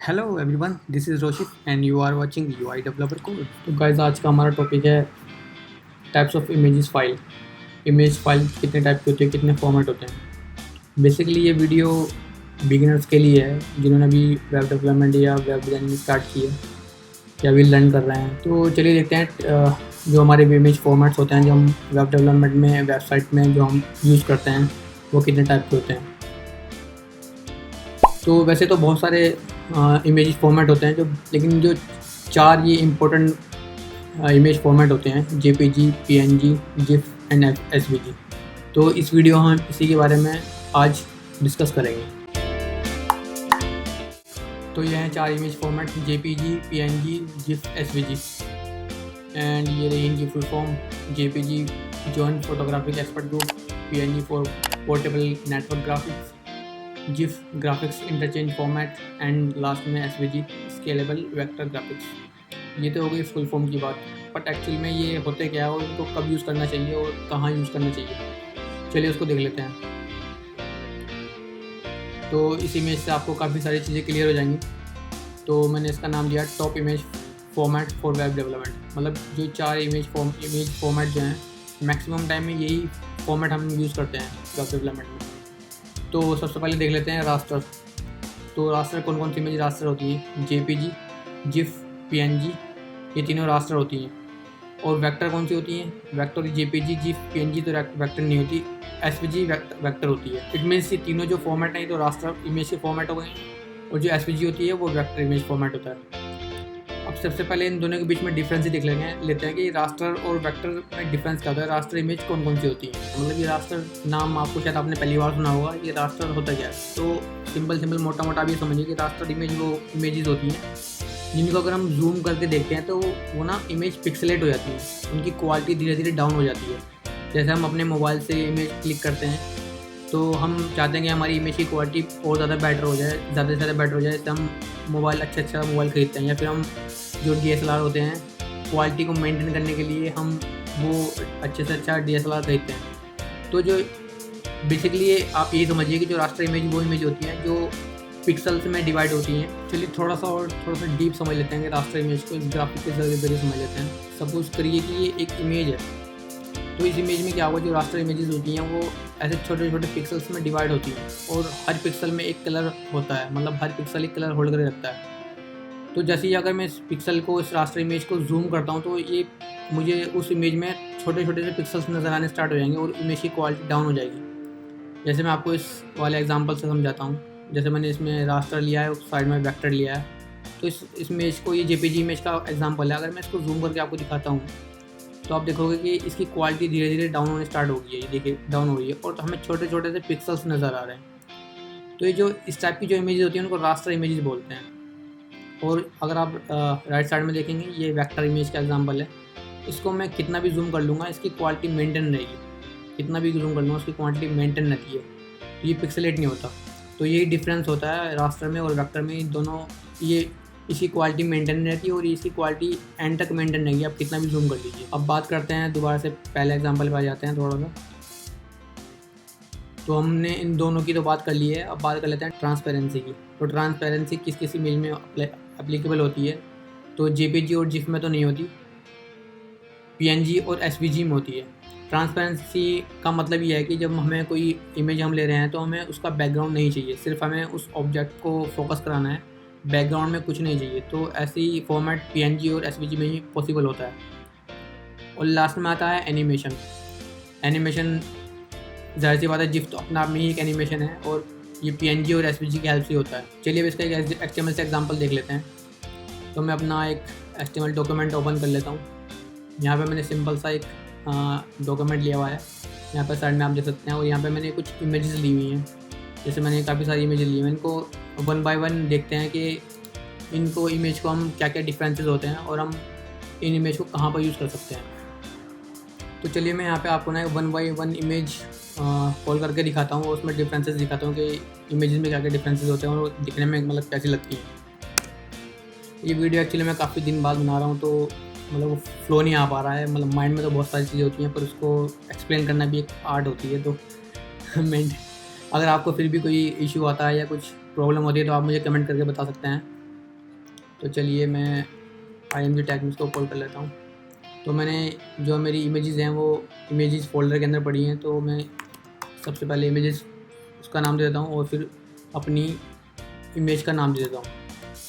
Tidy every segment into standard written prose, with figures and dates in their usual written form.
Hello everyone, this is Roshit and you are watching UI developer code. तो guys, आज का हमारा टॉपिक है types of images file. Image file कितने type की होती है, कितने फॉर्मेट होते हैं। बेसिकली ये वीडियो बिगिनर्स के लिए है जिन्होंने अभी वेब डेवलपमेंट या वेब डिज़ाइनिंग स्टार्ट की है या अभी लर्न कर रहे हैं। तो चलिए देखते हैं जो हमारे इमेज फॉर्मेट्स होते हैं जो हम वेब डेवलपमेंट में, वेबसाइट में जो हम यूज़ करते हैं, वो कितने टाइप के होते हैं। तो वैसे तो बहुत सारे इमेज फॉर्मेट होते हैं लेकिन जो चार ये इम्पोर्टेंट इमेज फॉर्मेट होते हैं: JPG, PNG, GIF and SVG. तो इस वीडियो हम इसी के बारे में आज डिस्कस करेंगे। तो ये हैं चार image format: JPG, PNG, GIF, SVG. And ये रही इनकी full form: JPG joint photographic expert group, PNG for portable network graphics, GIF graphics interchange format, and last में एसवीजी स्केलेबल वेक्टर ग्राफिक्स। ये तो हो गई फुल फॉर्म की बात, बट एक्चुअल में ये होते क्या है और इनको कब यूज़ करना चाहिए और कहाँ यूज़ करना चाहिए, चलिए उसको देख लेते हैं। तो इस इमेज से आपको काफ़ी सारी चीज़ें क्लियर हो जाएंगी। तो मैंने इसका नाम दिया top image format for web development. मतलब जो चार इमेज फॉर्मेट जो हैं, मैक्सिमम टाइम में यही फॉर्मेट हम यूज़ करते हैं वेब डेवलपमेंट में। तो सबसे पहले देख लेते हैं रास्टर। तो रास्टर कौन कौन सी इमेज रास्टर होती है: जेपीजी, जिफ, पीएनजी, ये तीनों रास्टर होती हैं। और वेक्टर कौन सी होती हैं? वेक्टर जेपीजी, जिफ, पीएनजी तो वेक्टर नहीं होती, एसवीजी वेक्टर होती है। इट मीन्स ये तीनों जो फॉर्मेट हैं तो रास्टर इमेज के फॉर्मेट हो गए, और जो एसवीजी होती है वो वेक्टर इमेज फॉर्मेट होता है। अब सबसे पहले इन दोनों के बीच में डिफरेंस ही देख लेते हैं कि रास्टर और वेक्टर में डिफरेंस क्या होता है। रास्टर इमेज कौन कौन सी होती है, मतलब ये रास्टर नाम आपको शायद आपने पहली बार सुना होगा। ये रास्टर होता क्या है? तो सिंपल मोटा मोटा भी समझिए कि रास्टर इमेज वो इमेजेस होती हैं जिनको अगर हम जूम करके देखते हैं तो वो ना इमेज पिक्सेलेट हो जाती है, उनकी क्वालिटी धीरे धीरे डाउन हो जाती है। जैसे हम अपने मोबाइल से इमेज क्लिक करते हैं तो हम चाहते हैं कि हमारी इमेज की क्वालिटी और ज़्यादा बेटर हो जाए, ज़्यादा से ज़्यादा बेटर हो जाए। जैसे हम मोबाइल अच्छा मोबाइल खरीदते हैं, या फिर हम जो DSLR होते हैं, क्वालिटी को मेंटेन करने के लिए हम वो अच्छे से अच्छा DSLR खरीदते हैं। तो जो बेसिकली आप ये समझिए कि जो रास्टर इमेज वो इमेज होती है जो पिक्सल्स में डिवाइड होती हैं। चलिए थोड़ा सा डीप समझ लेते हैं कि रास्टर इमेज को ग्राफिक के जरिए समझ लेते हैं। सपोज करिए कि ये एक इमेज है, तो इस इमेज में क्या होगा, जो रास्टर इमेजेस होती हैं वो ऐसे छोटे छोटे पिक्सल्स में डिवाइड होती हैं, और हर पिक्सल में एक कलर होता है, मतलब हर पिक्सल एक कलर होल्ड करके रखता है। तो जैसे ही अगर मैं इस पिक्सल को, इस रास्टर इमेज को जूम करता हूँ तो ये मुझे उस इमेज में छोटे छोटे से पिक्सल्स नज़र आने स्टार्ट हो जाएंगे और इमेज की क्वालिटी डाउन हो जाएगी। जैसे मैं आपको इस वाले एग्जांपल से समझाता हूँ। जैसे मैंने इसमें रास्टर लिया है, उस साइड में वेक्टर लिया है। तो इस इमेज को, ये जेपीजी इमेज का एग्जांपल है, अगर मैं इसको जूम करके आपको दिखाता हूँ तो आप देखोगे कि इसकी क्वालिटी धीरे धीरे डाउन होने स्टार्ट हो गई है। ये देखिए डाउन हो रही है, और तो हमें छोटे छोटे से पिक्सल्स नज़र आ रहे हैं। तो ये जो इस टाइप की जो इमेजेस होती हैं उनको रास्टर इमेजेस बोलते हैं। और अगर आप राइट साइड में देखेंगे, ये वेक्टर इमेज का एग्जांपल है। इसको मैं कितना भी जूम कर लूँगा, इसकी क्वालिटी मेंटेन रहेगी। कितना भी जूम कर लूँगा, उसकी क्वालिटी मेंटेन रहती है, तो ये पिक्सेलेट नहीं होता। तो यही डिफरेंस होता है रास्टर में और वेक्टर में। इन दोनों ये इसकी क्वालिटी मेंटेन रहती है और इसकी क्वालिटी एंड तक मेंटेन रहेगी, आप कितना भी जूम कर लीजिए। अब बात करते हैं, दोबारा से पहले एग्जांपल पर आ जाते हैं थोड़ा सा। तो हमने इन दोनों की तो बात कर ली है, अब बात कर लेते हैं ट्रांसपेरेंसी की। तो ट्रांसपेरेंसी किस किस इमेज में एप्लीकेबल होती है? तो जेपीजी और जिफ में तो नहीं होती, पीएनजी और एसवीजी में होती है। ट्रांसपेरेंसी का मतलब ये है कि जब हमें कोई इमेज हम ले रहे हैं तो हमें उसका बैकग्राउंड नहीं चाहिए, सिर्फ हमें उस ऑब्जेक्ट को फोकस कराना है, बैकग्राउंड में कुछ नहीं चाहिए। तो ऐसे ही फॉर्मेट पीएनजी और एसवीजी में ही पॉसिबल होता है। और लास्ट में आता है एनिमेशन। एनिमेशन ज़ाहिर सी बात है, जिफ तो अपने आप में ही एक एनिमेशन है, और ये पीएनजी और एसवीजी की हेल्प से होता है। चलिए अब इसका एक एचटीएमएल से एग्जांपल देख लेते हैं। तो मैं अपना एक एचटीएमएल डॉक्यूमेंट ओपन कर लेता हूँ। यहाँ पे मैंने सिंपल सा एक डॉक्यूमेंट लिया हुआ है, यहाँ पर साइड में आप देख सकते हैं। और यहाँ पे मैंने कुछ इमेजेस ली हुई हैं, जैसे मैंने काफ़ी सारी इमेजेस ली हैं। इनको वन बाय वन देखते हैं कि इनको इमेज को हम क्या क्या डिफरेंसेस होते हैं और हम इन इमेज को कहाँ पर यूज़ कर सकते हैं। तो चलिए मैं यहाँ पे आपको ना one by one image call करके दिखाता हूँ, और उसमें डिफरेंसेस दिखाता हूँ कि इमेजेस में क्या क्या डिफरेंसेस होते हैं और दिखने में मतलब कैसी लगती हैं। ये वीडियो एक्चुअली मैं काफ़ी दिन बाद बना रहा हूँ, तो मतलब वो फ्लो नहीं आ पा रहा है। मतलब माइंड में तो बहुत सारी चीज़ें होती हैं, पर उसको एक्सप्लेन करना भी एक आर्ट होती है। तो अगर आपको फिर भी कोई इशू आता है या कुछ प्रॉब्लम होती है तो आप मुझे कमेंट करके बता सकते हैं। तो चलिए मैं IMG टैग में इसको कॉल कर लेता हूँ। तो मैंने जो मेरी इमेजेस हैं वो इमेजेस फोल्डर के अंदर पड़ी हैं, तो मैं सबसे पहले इमेजेस उसका नाम दे देता हूँ और फिर अपनी इमेज का नाम दे देता हूँ।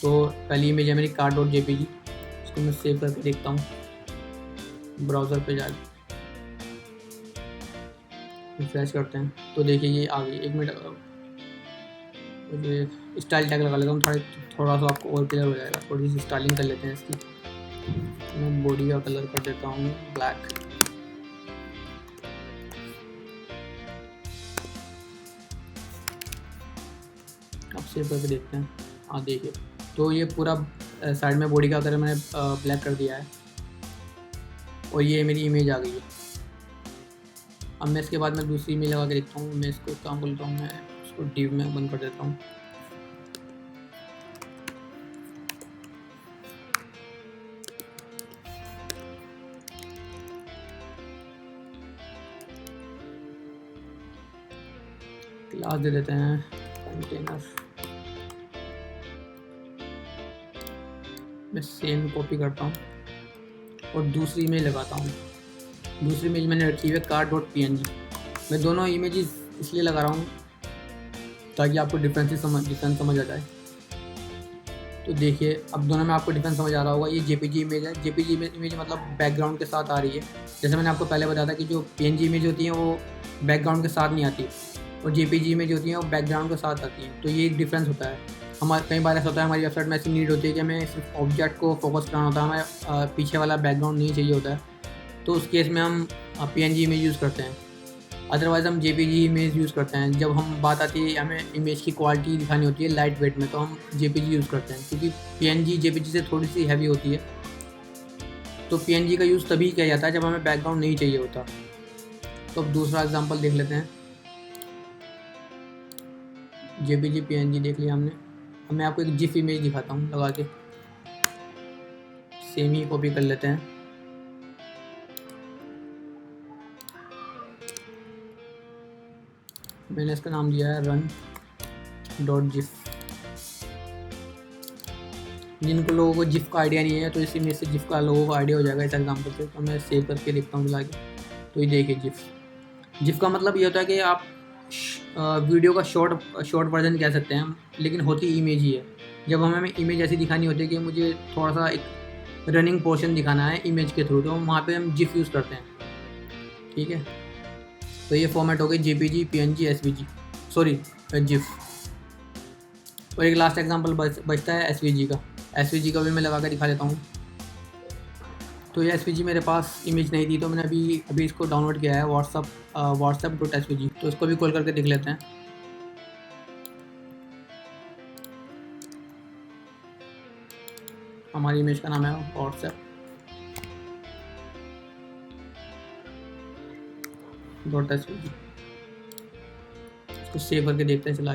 तो पहली इमेज है मेरी car.jpg, इसको मैं सेव करके देखता हूँ ब्राउज़र पे जाके, रिफ्रेश करते हैं तो देखिए ये आ गई। 1 मिनट मुझे स्टाइल टैग लगा लेता हूँ, थोड़ा सा आपको और क्लियर हो जाएगा। थोड़ी सी स्टाइलिंग कर लेते हैं इसकी। मैं बॉडी का कलर कर देता हूँ ब्लैक। अब सेव करके देखते हैं। हाँ देखिए, तो ये पूरा साइड में बॉडी का कलर मैंने ब्लैक कर दिया है और ये मेरी इमेज आ गई है। अब मैं इसके बाद मैं दूसरी इमेज लगा के देखता हूँ। मैं इसको काम बोलता हूँ, मैं इसको डिव में बंद कर देता हूँ। क्लास दे देते हैं कंटेनर। मैं सेम कॉपी करता हूँ और दूसरी इमेज लगाता हूँ। दूसरी इमेज मैंने रखी हुई है car.png। मैं दोनों इमेजेस इसलिए लगा रहा हूँ ताकि आपको डिफरेंस समझ आ जाए। तो देखिए अब दोनों में आपको डिफरेंस समझ आ रहा होगा। ये JPG इमेज है। JPG इमेज मतलब बैकग्राउंड के साथ आ रही है। जैसे मैंने आपको पहले बताया था कि जो PNG इमेज होती हैं वो बैकग्राउंड के साथ नहीं आती और JPG इमेज होती हैं वो बैकग्राउंड के साथ आती हैं। तो ये डिफरेंस होता है। हमारे कई बार ऐसा होता है हमारी वेबसाइट में ऐसी नीड होती है कि हमें सिर्फ ऑब्जेक्ट को फोकस करना होता है, हमें पीछे वाला बैकग्राउंड नहीं चाहिए होता है। तो उस केस में हम PNG इमेज यूज़ करते हैं। अदरवाइज़ हम JPG इमेज यूज़ करते हैं। जब हम बात आती है हमें इमेज की क्वालिटी दिखानी होती है लाइट वेट में, तो हम JPG यूज़ करते हैं क्योंकि PNG JPG से थोड़ी सी हैवी होती है। तो PNG का यूज़ तभी किया जाता है जब हमें बैकग्राउंड नहीं चाहिए होता। तो अब दूसरा एग्जांपल देख लेते हैं। JPG PNG देख लिया हमने। अब मैं आपको एक GIF इमेज दिखाता हूँ लगा के। सेम ही कॉपी कर लेते हैं। मैंने इसका नाम दिया है run.gif। जिनको लोगों को GIF का आइडिया नहीं है तो इस इमेज से GIF का लोगों को आइडिया हो जाएगा इस एग्जांपल से। तो मैं सेव करके देखता हूँ मिला के। तो ये देखिए GIF का मतलब ये होता है कि आप वीडियो का शॉर्ट वर्जन कह सकते हैं, लेकिन होती इमेज ही है। जब हमें इमेज ऐसी दिखानी होती है कि मुझे थोड़ा सा एक रनिंग पोर्शन दिखाना है इमेज के थ्रू, तो वहाँ पे हम GIF यूज़ करते हैं। ठीक है, तो ये फॉर्मेट हो गई JPG PNG SVG, sorry GIF। और एक लास्ट एग्जांपल बचता है SVG का। SVG का भी मैं लगा कर दिखा देता हूँ। तो ये SVG मेरे पास इमेज नहीं थी, तो मैंने अभी इसको डाउनलोड किया है WhatsApp.svg। तो इसको भी कॉल करके देख लेते हैं। हमारी इमेज का नाम है WhatsApp.svg। इसको सेव करके देखते हैं। चला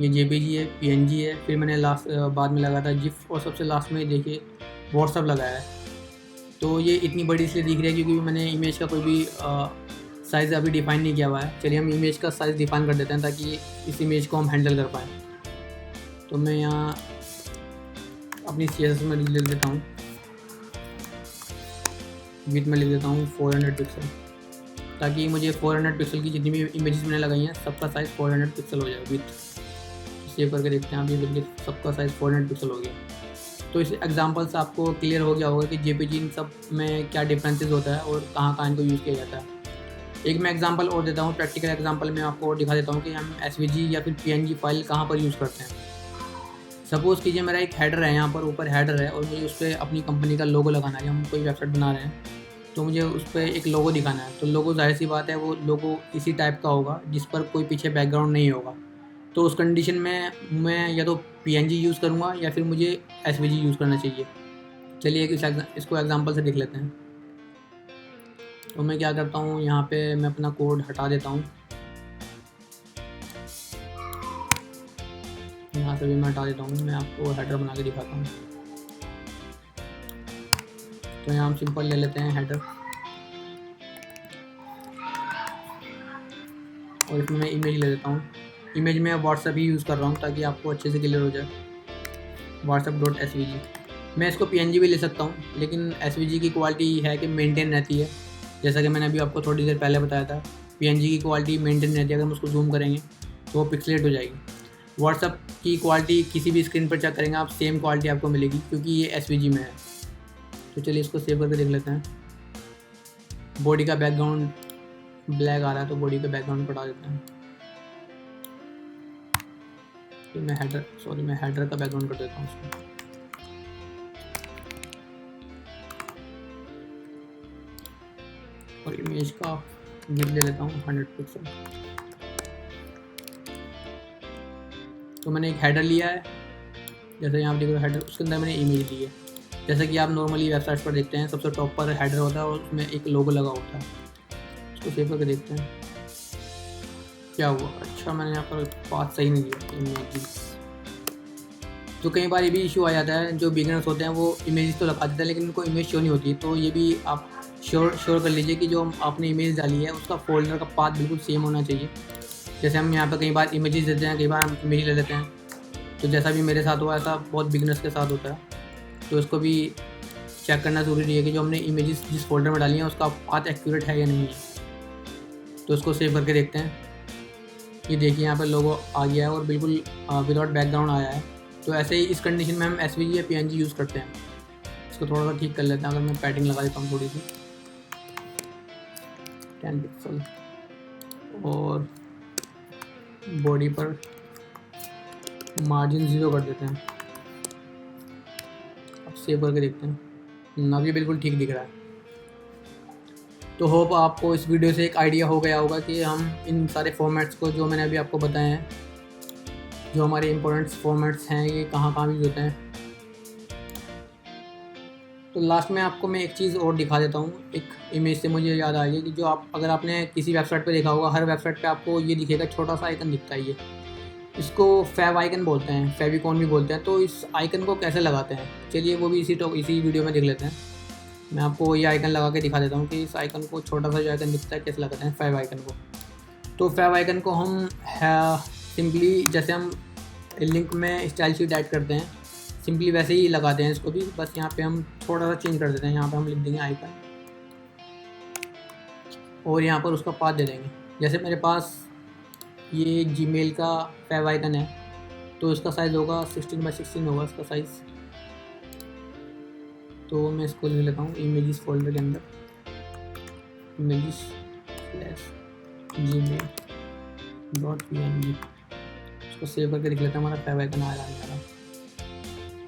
ये JPG है, PNG है, फिर मैंने बाद में लगाया था GIF और सबसे लास्ट में देखिए WhatsApp लगाया है। तो ये इतनी बड़ी इसलिए दिख रही है क्योंकि मैंने इमेज का कोई भी साइज़ अभी डिफ़ाइन नहीं किया हुआ है। चलिए हम इमेज का साइज़ डिफ़ाइन कर देते हैं ताकि इस इमेज को हम हैंडल कर पाएँ। तो मैं यहाँ अपनी CSS में लिख देता हूँ, विथ में लिख देता हूँ 400 पिक्सल, ताकि मुझे 400 पिक्सल की जितनी भी इमेजेस मैंने लगाई हैं सबका साइज़ 400 पिक्सल हो जाए विथ। सेव करके देखते हैं। अभी बिल्कुल सबका साइज़ 400 पिक्सल हो गया। तो इस एग्जांपल से आपको क्लियर हो गया होगा कि JPG इन सब में क्या डिफरेंसेस होता है और कहाँ कहाँ इनको यूज़ किया जाता है। एक मैं एग्जांपल और देता हूँ, प्रैक्टिकल एग्जांपल में आपको और दिखा देता हूँ कि हम SVG या फिर PNG फाइल कहाँ पर यूज़ करते हैं। सपोज़ कीजिए मेरा एक हेडर है, यहाँ पर ऊपर हेडर है और मुझे उस पर अपनी कंपनी का लोगो लगाना है। हम कोई वेबसाइट बना रहे हैं तो मुझे उस पर एक लोगो दिखाना है। तो लोगो जाहिर सी बात है वो लोगो इसी टाइप का होगा जिस पर कोई पीछे बैकग्राउंड नहीं होगा। तो उस कंडीशन में मैं या तो PNG यूज़ करूँगा या फिर मुझे SVG यूज़ करना चाहिए। चलिए इसको एग्जांपल से देख लेते हैं। तो मैं क्या करता हूँ, यहाँ पे मैं अपना कोड हटा देता हूँ। यहाँ से भी मैं हटा देता हूँ। मैं आपको हेडर बना के दिखाता हूँ। तो यहाँ हम सिंपल ले लेते हैं हेडर और इसमें मैं इमेज ले लेता हूँ। इमेज में WhatsApp ही यूज़ कर रहा हूँ ताकि आपको अच्छे से क्लियर हो जाए। whatsapp.svg। मैं इसको png भी ले सकता हूँ, लेकिन svg की क्वालिटी है कि मेंटेन रहती है, जैसा कि मैंने अभी आपको थोड़ी देर पहले बताया था। png की क्वालिटी मेंटेन रहती है, अगर हम उसको जूम करेंगे तो वो पिक्सलेट हो जाएगी। व्हाट्सअप की क्वालिटी किसी भी स्क्रीन पर चेक करेंगे आप, सेम क्वालिटी आपको मिलेगी, क्योंकि ये svg में है। तो चलिए इसको सेव करके देख लेते हैं। बॉडी का बैकग्राउंड ब्लैक आ रहा है, तो बॉडी का बैकग्राउंड हटा देते हैं। तो मैं हेडर का बैकग्राउंड कर देता हूँ उसको। और इमेज का विड्थ ले लेता हूँ 100 पिक्सल। तो मैंने एक हेडर लिया है, जैसे यहाँ देखो हेडर, उसके अंदर मैंने इमेज ली है। जैसे कि आप नॉर्मली वेबसाइट पर देखते हैं, सबसे टॉप पर हेडर होता है और उसमें एक लोगो लगा होता है। उसको सेव करके देखते हैं क्या हुआ। अच्छा, मैंने यहाँ पर पाथ सही नहीं दिया इमेज। तो कई बार ये भी इशू आ जाता है, जो बिगिनर्स होते हैं वो इमेज तो लगा देते हैं लेकिन उनको इमेज शो नहीं होती। तो ये भी आप श्योर कर लीजिए कि जो आपने इमेज डाली है उसका फोल्डर का पाथ बिल्कुल सेम होना चाहिए। जैसे हम यहाँ पर कई बार इमेजेस देते हैं, कई बार हम इमेज ले लेते हैं, तो जैसा भी मेरे साथ हुआ ऐसा बहुत बिगिनर्स के साथ होता है। तो इसको भी चेक करना ज़रूरी है कि जो हमने इमेजेस जिस फोल्डर में डाली हैं उसका पाथ एक्यूरेट है या नहीं है। तो उसको सेव करके देखते हैं। ये देखिए यहाँ पर लोगो आ गया है और बिल्कुल विदाउट बैकग्राउंड आया है। तो ऐसे ही इस कंडीशन में हम svg या png यूज़ करते हैं। इसको थोड़ा सा ठीक कर लेते हैं। अगर मैं पैडिंग लगा देता हूँ थोड़ी सी 10 पिक्सल, और बॉडी पर मार्जिन 0 कर देते हैं। अब सेव करके देखते हैं। अब ये बिल्कुल ठीक दिख रहा है। तो होप आपको इस वीडियो से एक आइडिया हो गया होगा कि हम इन सारे फॉर्मेट्स को, जो मैंने अभी आपको बताए हैं, जो हमारे इम्पोर्टेंट फॉर्मेट्स हैं, ये कहाँ कहाँ यूज़ होते हैं। तो लास्ट में आपको मैं एक चीज़ और दिखा देता हूँ। एक इमेज से मुझे याद आ गई कि जो अगर आपने किसी वेबसाइट पे देखा होगा, हर वेबसाइट पे आपको ये दिखेगा, छोटा सा आइकन दिखता है। ये इसको फेव आइकन बोलते हैं, फेविकॉन भी बोलते हैं। तो इस आइकन को कैसे लगाते हैं, चलिए वो भी इसी वीडियो में देख लेते हैं। मैं आपको ये आइकन लगा के दिखा देता हूँ कि इस आइकन को, छोटा सा जो आइकन दिखता है, कैसे लगाते हैं फेव आइकन को। तो फेव आइकन को हम सिंपली, जैसे हम लिंक में स्टाइल शीट ऐड करते हैं, सिंपली वैसे ही लगाते हैं इसको भी। बस यहाँ पे हम थोड़ा सा चेंज कर देते हैं। यहाँ पे हम लिख देंगे आइकन, और यहाँ पर उसका पाथ दे देंगे। जैसे मेरे पास ये जीमेल का फेव आइकन है, तो इसका साइज़ होगा 16x16 होगा इसका साइज़। तो मैं इसको लिख लेता हूँ इमेजेस फोल्डर के अंदर, images/gmail.png। इसको सेव करके लिख लेते हैं। हमारा फेव आइकन आ रहा है।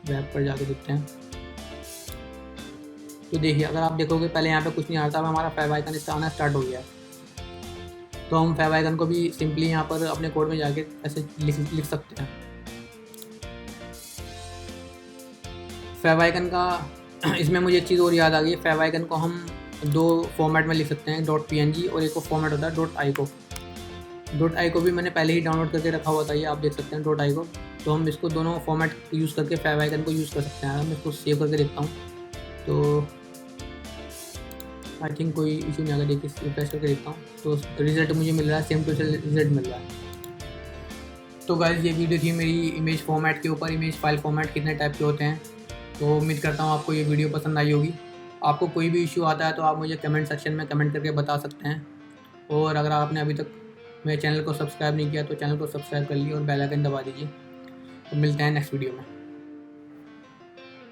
वेब पर जाके देखते हैं। तो देखिए, अगर आप देखोगे पहले यहाँ पे कुछ नहीं आ रहा था, अब हमारा फेव आइकन इसका आना स्टार्ट हो गया है। तो हम फेव आइकन को भी सिंपली यहाँ पर अपने कोड में जाके ऐसे लिख सकते हैं। फेव आइकन का इसमें मुझे एक चीज़ और याद आ गई। फेव आइकन को हम 2 फॉर्मेट में लिख सकते हैं, .png, और एक फॉर्मेट होता है .ico। .ico भी मैंने पहले ही डाउनलोड करके रखा हुआ था, ये आप देख सकते हैं .ico। तो हम इसको दोनों फॉर्मेट यूज़ करके फेव आइकन को यूज़ कर सकते हैं। मैं इसको सेव करके देखता हूँ, तो आई थिंक कोई इशू नहीं आएगा। देखिए रिफ्रेश करके देखता हूँ, तो रिजल्ट मुझे मिल रहा है, सेम टू रिजल्ट मिल रहा है। तो गाइस, ये वीडियो थी मेरी इमेज फॉर्मेट के ऊपर, इमेज फाइल फॉर्मेट कितने टाइप के होते हैं। तो उम्मीद करता हूँ आपको ये वीडियो पसंद आई होगी। आपको कोई भी इशू आता है तो आप मुझे कमेंट सेक्शन में कमेंट करके बता सकते हैं। और अगर आपने अभी तक मेरे चैनल को सब्सक्राइब नहीं किया तो चैनल को सब्सक्राइब कर लीजिए और बेल आइकन दबा दीजिए। तो मिलते हैं नेक्स्ट वीडियो में।